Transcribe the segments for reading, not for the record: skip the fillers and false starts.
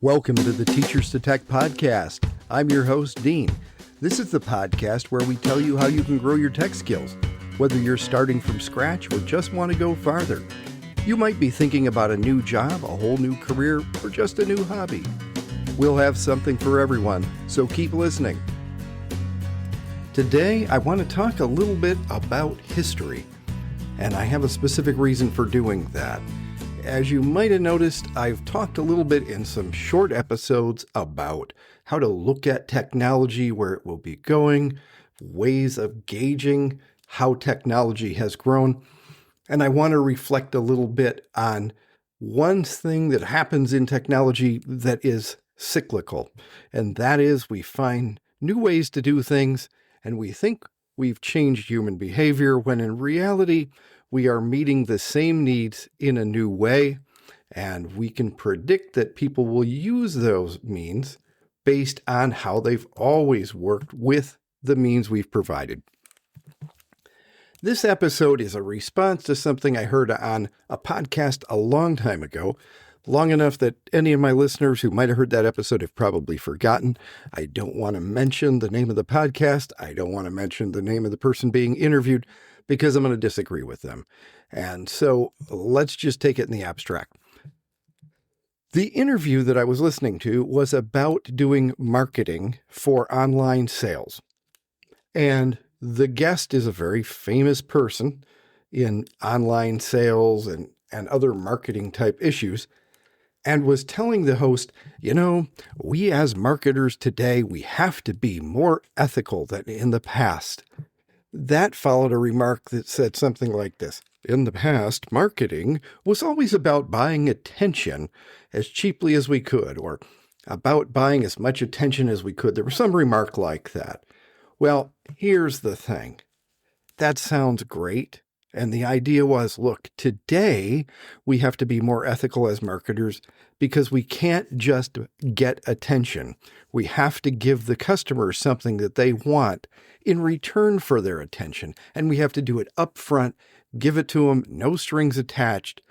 Welcome to the Teachers to Tech podcast. I'm your host, Dean. This is the podcast where we tell you how you can grow your tech skills, whether you're starting from scratch or just want to go farther. You might be thinking about a new job, a whole new career, or just a new hobby. We'll have something for everyone, so keep listening. Today, I want to talk a little bit about history, and I have a specific reason for doing that. As you might have noticed, I've talked a little bit in some short episodes about how to look at technology, where it will be going, ways of gauging how technology has grown. And I want to reflect a little bit on one thing that happens in technology that is cyclical. And that is we find new ways to do things, and we think we've changed human behavior when in reality, we are meeting the same needs in a new way, and we can predict that people will use those means based on how they've always worked with the means we've provided. This episode is a response to something I heard on a podcast a long time ago, long enough that any of my listeners who might have heard that episode have probably forgotten. I don't want to mention the name of the podcast. I don't want to mention the name of the person being interviewed, because I'm going to disagree with them. And so let's just take it in the abstract. The interview that I was listening to was about doing marketing for online sales. And the guest is a very famous person in online sales and other marketing type issues, and was telling the host, we as marketers today, we have to be more ethical than in the past. That followed a remark that said something like this: in the past, marketing was always about buying attention as cheaply as we could, or about buying as much attention as we could. There was some remark like that. Well, here's the thing. That sounds great. And the idea was, look, today we have to be more ethical as marketers because we can't just get attention. We have to give the customer something that they want in return for their attention. And we have to do it upfront, give it to them, no strings attached,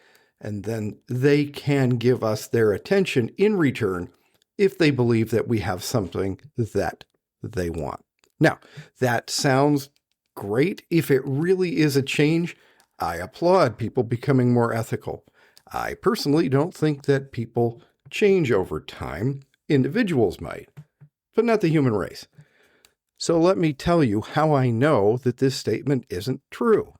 and then they can give us their attention in return if they believe that we have something that they want. Now, that sounds great. If it really is a change, I applaud people becoming more ethical. I personally don't think that people change over time. Individuals might, but not the human race. So let me tell you how I know that this statement isn't true.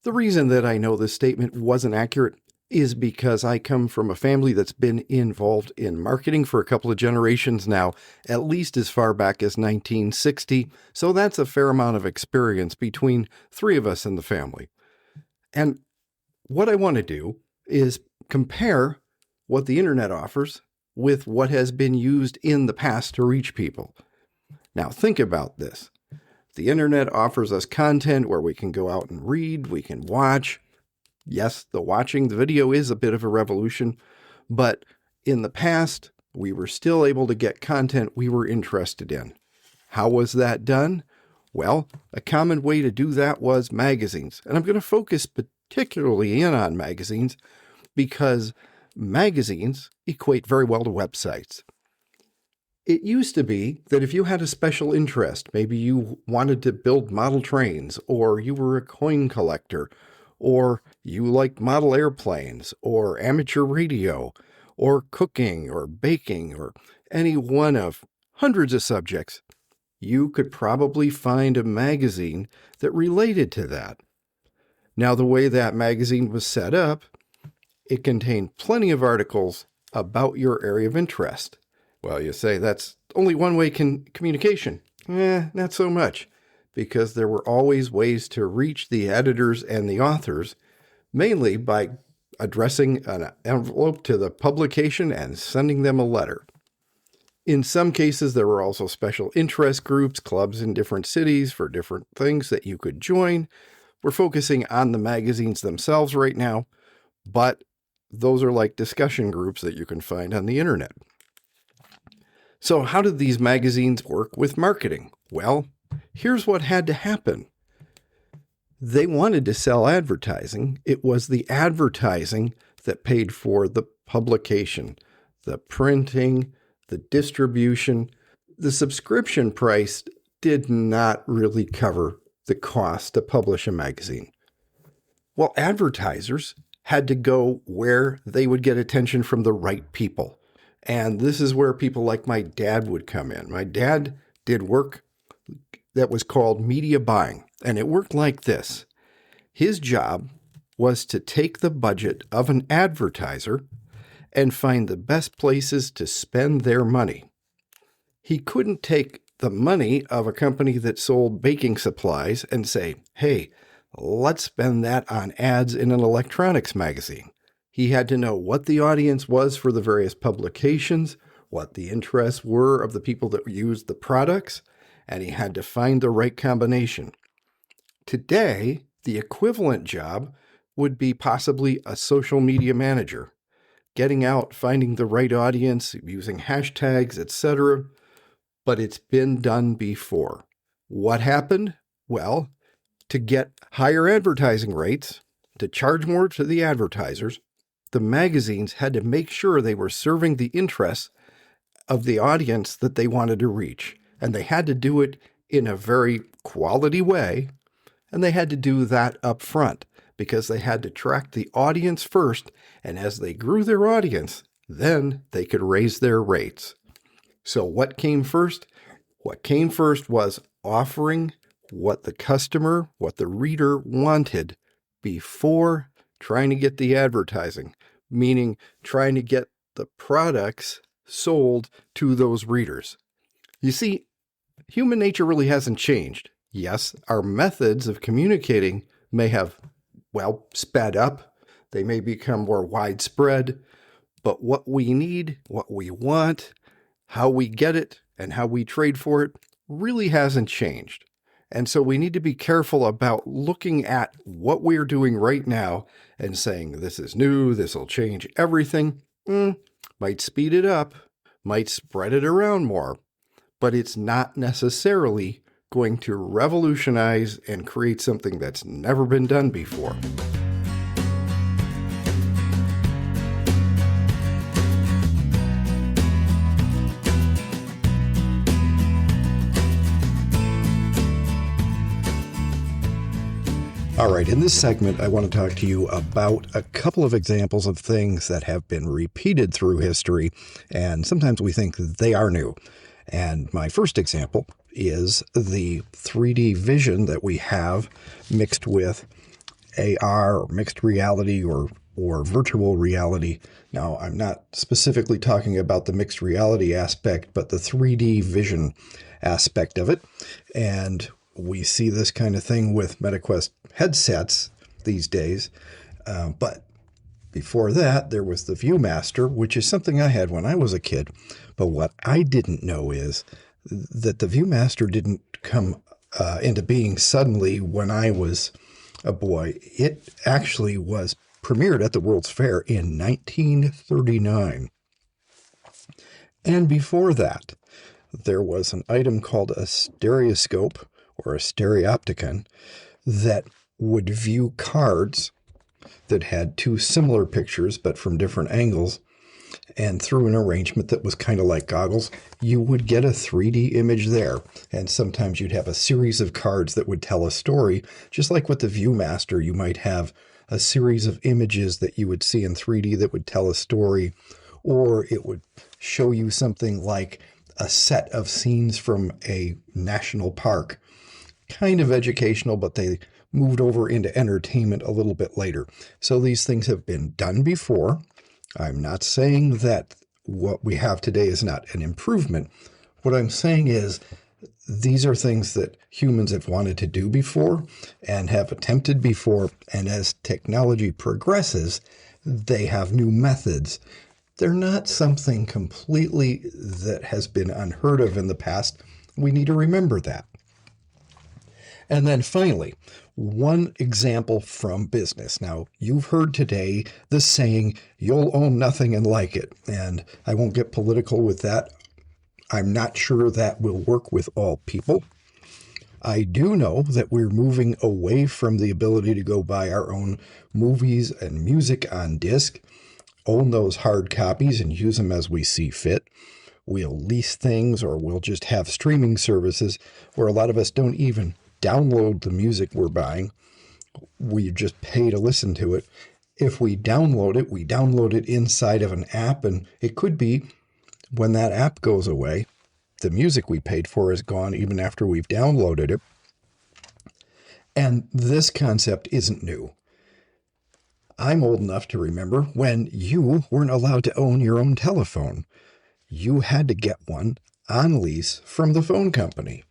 The reason that I know this statement wasn't accurate is because I come from a family that's been involved in marketing for a couple of generations now, at least as far back as 1960. So that's a fair amount of experience between three of us in the family. And what I want to do is compare what the internet offers with what has been used in the past to reach people. Now, think about this. The internet offers us content where we can go out and read, we can watch. Yes, the video is a bit of a revolution, but in the past, we were still able to get content we were interested in. How was that done? Well, a common way to do that was magazines. And I'm going to focus particularly in on magazines because magazines equate very well to websites. It used to be that if you had a special interest, maybe you wanted to build model trains, or you were a coin collector, or you liked model airplanes, or amateur radio, or cooking, or baking, or any one of hundreds of subjects, you could probably find a magazine that related to that. Now, the way that magazine was set up, it contained plenty of articles about your area of interest. Well, you say that's only one-way communication. Not so much, because there were always ways to reach the editors and the authors, mainly by addressing an envelope to the publication and sending them a letter. In some cases, there were also special interest groups, clubs in different cities for different things that you could join. We're focusing on the magazines themselves right now, but those are like discussion groups that you can find on the internet. So how did these magazines work with marketing? Well, here's what had to happen. They wanted to sell advertising. It was the advertising that paid for the publication. the printing, the distribution. The subscription price did not really cover the cost to publish a magazine. Well, advertisers had to go where they would get attention from the right people. And this is where people like my dad would come in. My dad did work that was called media buying, and it worked like this. His job was to take the budget of an advertiser and find the best places to spend their money. He couldn't take the money of a company that sold baking supplies and say, hey, let's spend that on ads in an electronics magazine. He had to know what the audience was for the various publications, what the interests were of the people that used the products, and he had to find the right combination. Today, the equivalent job would be possibly a social media manager, getting out, finding the right audience, using hashtags, etc. But it's been done before. What happened? Well, to get higher advertising rates, to charge more to the advertisers, the magazines had to make sure they were serving the interests of the audience that they wanted to reach. And they had to do it in a very quality way. And they had to do that up front because they had to track the audience first. And as they grew their audience, then they could raise their rates. So what came first? What came first was offering what the customer, what the reader wanted before trying to get the advertising, meaning trying to get the products sold to those readers. You see, human nature really hasn't changed. Yes, our methods of communicating may have, sped up. They may become more widespread. But what we need, what we want, how we get it, and how we trade for it really hasn't changed. And so we need to be careful about looking at what we're doing right now and saying, this is new, this will change everything. Might speed it up, might spread it around more, but it's not necessarily going to revolutionize and create something that's never been done before. All right, in this segment, I want to talk to you about a couple of examples of things that have been repeated through history, and sometimes we think they are new. And my first example is the 3D vision that we have mixed with AR or mixed reality or virtual reality. Now, I'm not specifically talking about the mixed reality aspect, but the 3D vision aspect of it. And we see this kind of thing with MetaQuest headsets these days. But before that, there was the ViewMaster, which is something I had when I was a kid. But what I didn't know is that the ViewMaster didn't come into being suddenly when I was a boy. It actually was premiered at the World's Fair in 1939. And before that, there was an item called a stereoscope or a stereopticon that would view cards that had two similar pictures but from different angles, and through an arrangement that was kind of like goggles, you would get a 3D image there. And sometimes you'd have a series of cards that would tell a story. Just like with the ViewMaster, you might have a series of images that you would see in 3D that would tell a story, or it would show you something like a set of scenes from a national park. Kind of educational, but they moved over into entertainment a little bit later. So these things have been done before. I'm not saying that what we have today is not an improvement. What I'm saying is these are things that humans have wanted to do before and have attempted before. And as technology progresses, they have new methods. They're not something completely that has been unheard of in the past. We need to remember that. And then finally, one example from business. Now, you've heard today the saying, you'll own nothing and like it. And I won't get political with that. I'm not sure that will work with all people. I do know that we're moving away from the ability to go buy our own movies and music on disc. own those hard copies and use them as we see fit. We'll lease things, or we'll just have streaming services where a lot of us don't even download the music we're buying. We just pay to listen to it. If we download it inside of an app, and it could be when that app goes away, the music we paid for is gone even after we've downloaded it. And this concept isn't new. I'm old enough to remember when you weren't allowed to own your own telephone. You had to get one on lease from the phone company.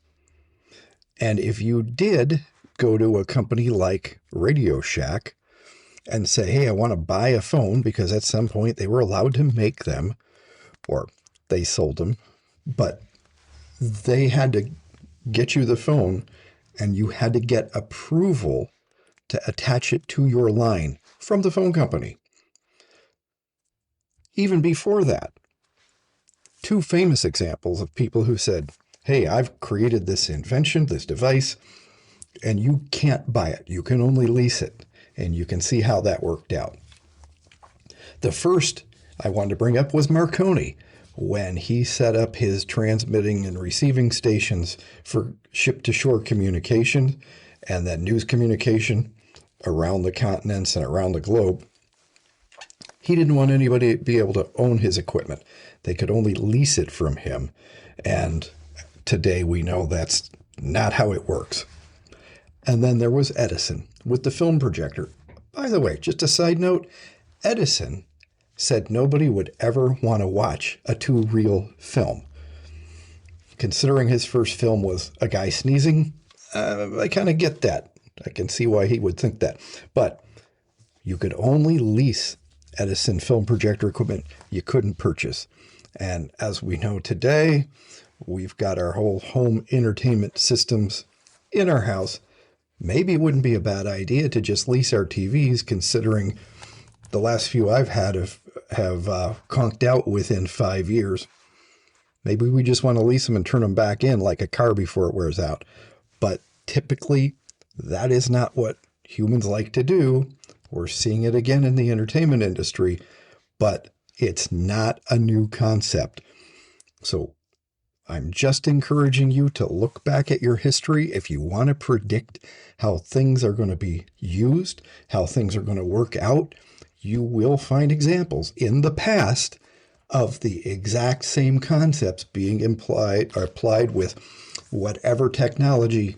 And if you did go to a company like Radio Shack and say, hey, I want to buy a phone, because at some point they were allowed to make them, or they sold them, but they had to get you the phone, and you had to get approval to attach it to your line from the phone company. Even before that, two famous examples of people who said, hey, I've created this invention, this device, and you can't buy it. You can only lease it. And you can see how that worked out. The first I wanted to bring up was Marconi, when he set up his transmitting and receiving stations for ship-to-shore communication and then news communication around the continents and around the globe. He didn't want anybody to be able to own his equipment. They could only lease it from him. And today we know that's not how it works. And then there was Edison with the film projector. By the way, just a side note, Edison said nobody would ever want to watch a too-real film. Considering his first film was a guy sneezing, I kind of get that. I can see why he would think that. But you could only lease Edison film projector equipment. You couldn't purchase. And as we know today, we've got our whole home entertainment systems in our house. Maybe it wouldn't be a bad idea to just lease our TVs, considering the last few I've had have conked out within 5 years. Maybe we just want to lease them and turn them back in like a car before it wears out. But typically, that is not what humans like to do. We're seeing it again in the entertainment industry, but it's not a new concept. So I'm just encouraging you to look back at your history. If you want to predict how things are going to be used, how things are going to work out, you will find examples in the past of the exact same concepts being implied or applied with whatever technology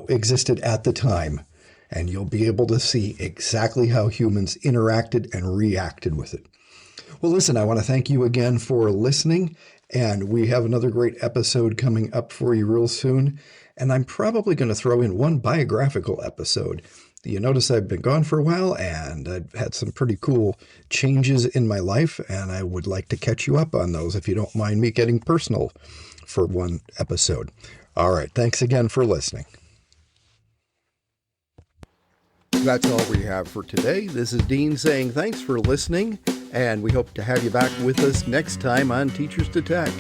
existed at the time. And you'll be able to see exactly how humans interacted and reacted with it. Well, listen, I want to thank you again for listening. And we have another great episode coming up for you real soon. And I'm probably going to throw in one biographical episode. You notice I've been gone for a while, and I've had some pretty cool changes in my life, and I would like to catch you up on those if you don't mind me getting personal for one episode. All right. Thanks again for listening. That's all we have for today. This is Dean saying thanks for listening, and we hope to have you back with us next time on Teachers to Tech.